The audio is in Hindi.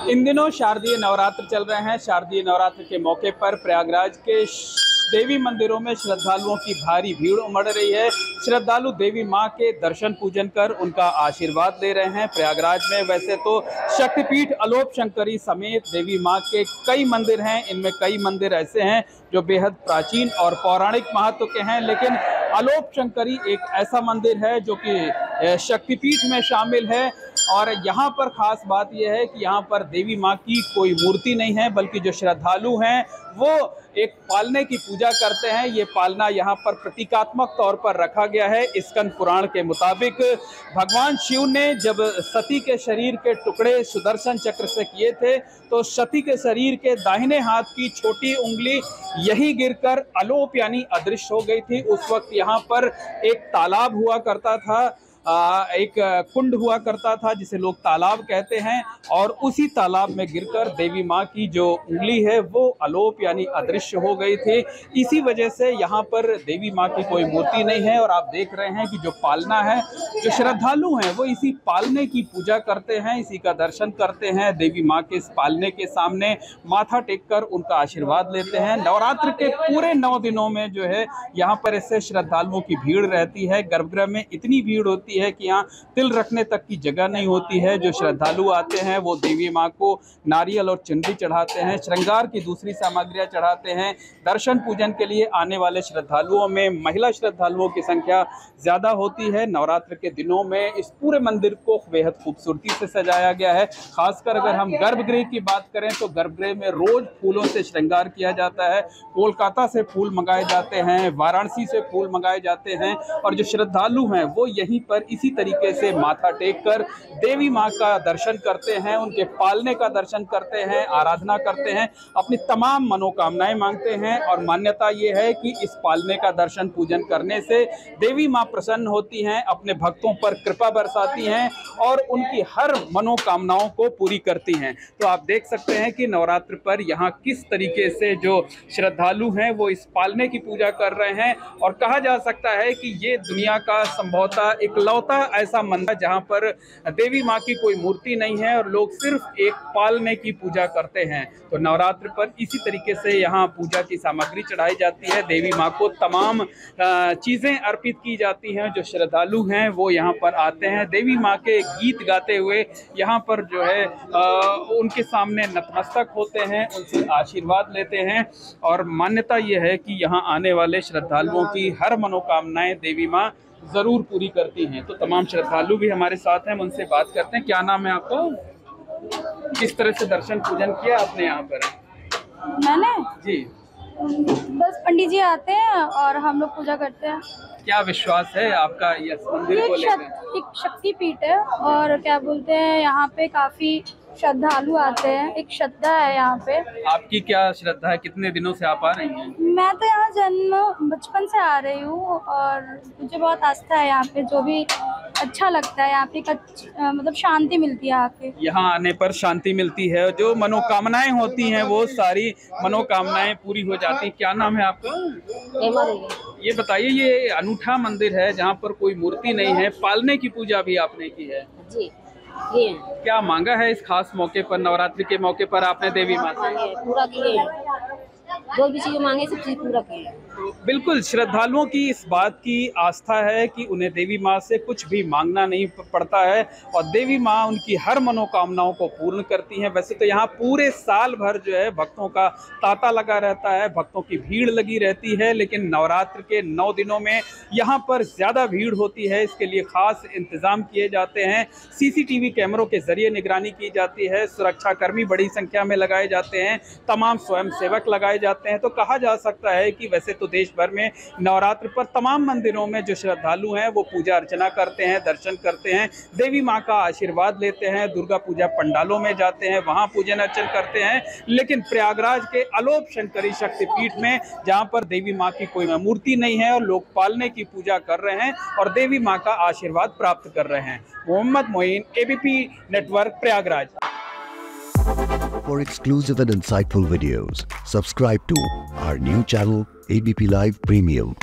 इन दिनों शारदीय नवरात्र चल रहे हैं। शारदीय नवरात्र के मौके पर प्रयागराज के देवी मंदिरों में श्रद्धालुओं की भारी भीड़ उमड़ रही है। श्रद्धालु देवी मां के दर्शन पूजन कर उनका आशीर्वाद ले रहे हैं। प्रयागराज में वैसे तो शक्तिपीठ अलोप शंकरी समेत देवी मां के कई मंदिर हैं। इनमें कई मंदिर ऐसे हैं जो बेहद प्राचीन और पौराणिक महत्व के हैं, लेकिन अलोप शंकरी एक ऐसा मंदिर है जो कि शक्तिपीठ में शामिल है। और यहाँ पर खास बात यह है कि यहाँ पर देवी माँ की कोई मूर्ति नहीं है, बल्कि जो श्रद्धालु हैं वो एक पालने की पूजा करते हैं। ये पालना यहाँ पर प्रतीकात्मक तौर पर रखा गया है। स्कंद पुराण के मुताबिक भगवान शिव ने जब सती के शरीर के टुकड़े सुदर्शन चक्र से किए थे, तो सती के शरीर के दाहिने हाथ की छोटी उंगली यही गिरकर अलोप यानी अदृश्य हो गई थी। उस वक्त यहाँ पर एक तालाब हुआ करता था, एक कुंड हुआ करता था जिसे लोग तालाब कहते हैं, और उसी तालाब में गिरकर देवी माँ की जो उंगली है वो अलोप यानी अदृश्य हो गई थी। इसी वजह से यहाँ पर देवी माँ की कोई मूर्ति नहीं है। और आप देख रहे हैं कि जो पालना है, जो श्रद्धालु हैं वो इसी पालने की पूजा करते हैं, इसी का दर्शन करते हैं। देवी माँ के इस पालने के सामने माथा टेक कर उनका आशीर्वाद लेते हैं। नवरात्र के पूरे 9 दिनों में जो है यहाँ पर ऐसे श्रद्धालुओं की भीड़ रहती है। गर्भगृह में इतनी भीड़ होती है कि यहाँ तिल रखने तक की जगह नहीं होती है। जो श्रद्धालु आते हैं वो देवी माँ को नारियल और चुनरी चढ़ाते हैं, श्रृंगार की दूसरी सामग्रियाँ चढ़ाते हैं। दर्शन पूजन के लिए आने वाले श्रद्धालुओं में महिला श्रद्धालुओं की संख्या ज़्यादा होती है। नवरात्र के दिनों में इस पूरे मंदिर को बेहद खूबसूरती से सजाया गया है। खासकर अगर हम गर्भगृह की बात करें तो गर्भगृह में रोज फूलों से श्रृंगार किया जाता है। कोलकाता से फूल मंगाए जाते हैं, वाराणसी से फूल मंगाए जाते हैं, और जो श्रद्धालु हैं वो यहीं पर इसी तरीके से माथा टेक कर देवी माँ का दर्शन करते हैं, उनके पालने का दर्शन करते हैं, आराधना करते हैं, अपनी तमाम मनोकामनाएं मांगते हैं। और मान्यता ये है कि इस पालने का दर्शन पूजन करने से देवी माँ प्रसन्न होती हैं, अपने भक्तों पर कृपा बरसाती हैं और उनकी हर मनोकामनाओं को पूरी करती हैं। तो आप देख सकते हैं कि नवरात्र पर यहाँ किस तरीके से जो श्रद्धालु हैं वो इस पालने की पूजा कर रहे हैं। और कहा जा सकता है कि ये दुनिया का संभवतः इकलौता ऐसा मंदिर जहाँ पर देवी माँ की कोई मूर्ति नहीं है और लोग सिर्फ एक पालने की पूजा करते हैं। तो नवरात्र पर इसी तरीके से यहाँ पूजा की सामग्री चढ़ाई जाती है, देवी माँ को तमाम चीज़ें अर्पित की जाती हैं। जो श्रद्धालु हैं वो यहाँ पर आते हैं, देवी माँ के गीत गाते हुए यहाँ पर जो है उनके सामने नतमस्तक होते हैं, उनसे आशीर्वाद लेते हैं। और मान्यता ये है कि यहाँ आने वाले श्रद्धालुओं की हर मनोकामनाएं देवी माँ जरूर पूरी करती हैं। तो तमाम श्रद्धालु भी हमारे साथ हैं, हम उनसे बात करते हैं। क्या नाम है आपका? किस तरह से दर्शन पूजन किया आपने यहाँ पर? मैंने जी बस पंडित जी आते हैं और हम लोग पूजा करते हैं। क्या विश्वास है आपका इस मंदिर को लेकर? एक शक्तिपीठ है और क्या बोलते हैं, यहाँ पे काफी श्रद्धालु आते हैं, एक श्रद्धा है यहाँ पे। आपकी क्या श्रद्धा है? कितने दिनों से आप आ रही हैं? मैं तो यहाँ जन्म बचपन से आ रही हूँ और मुझे बहुत आस्था है यहाँ पे, जो भी अच्छा लगता है यहाँ पे, मतलब शांति मिलती है आके। यहाँ आने पर शांति मिलती है, जो मनोकामनाएं होती हैं वो सारी मनोकामनाएं पूरी हो जाती हैं। क्या नाम है आपका? ये बताइए, ये अनूठा मंदिर है जहाँ पर कोई मूर्ति नहीं है, पालने की पूजा भी आपने की है जी। क्या मांगा है इस खास मौके पर, नवरात्रि के मौके पर आपने देवी माँ से? पूरा किए, जो भी चीज मांगे सब चीज पूरा किए। बिल्कुल, श्रद्धालुओं की इस बात की आस्था है कि उन्हें देवी माँ से कुछ भी मांगना नहीं पड़ता है और देवी माँ उनकी हर मनोकामनाओं को पूर्ण करती हैं। वैसे तो यहाँ पूरे साल भर जो है भक्तों का तांता लगा रहता है, भक्तों की भीड़ लगी रहती है, लेकिन नवरात्र के 9 दिनों में यहाँ पर ज़्यादा भीड़ होती है। इसके लिए खास इंतज़ाम किए जाते हैं, CCTV कैमरों के जरिए निगरानी की जाती है, सुरक्षाकर्मी बड़ी संख्या में लगाए जाते हैं, तमाम स्वयंसेवक लगाए जाते हैं। तो कहा जा सकता है कि वैसे तो देश भर में नवरात्र पर तमाम मंदिरों में जो श्रद्धालु हैं वो पूजा अर्चना करते हैं, दर्शन करते हैं, देवी माँ का आशीर्वाद लेते हैं, दुर्गा पूजा पंडालों में जाते हैं, वहाँ पूजन अर्चन करते हैं। लेकिन प्रयागराज के अलोप शंकरी शक्तिपीठ में जहाँ पर देवी माँ की कोई मूर्ति नहीं है और लोग पालने की पूजा कर रहे हैं और देवी माँ का आशीर्वाद प्राप्त कर रहे हैं। Mohammad Moin, ABP network, Prayagraj. For exclusive and insightful videos, subscribe to our new channel, ABP Live Premium.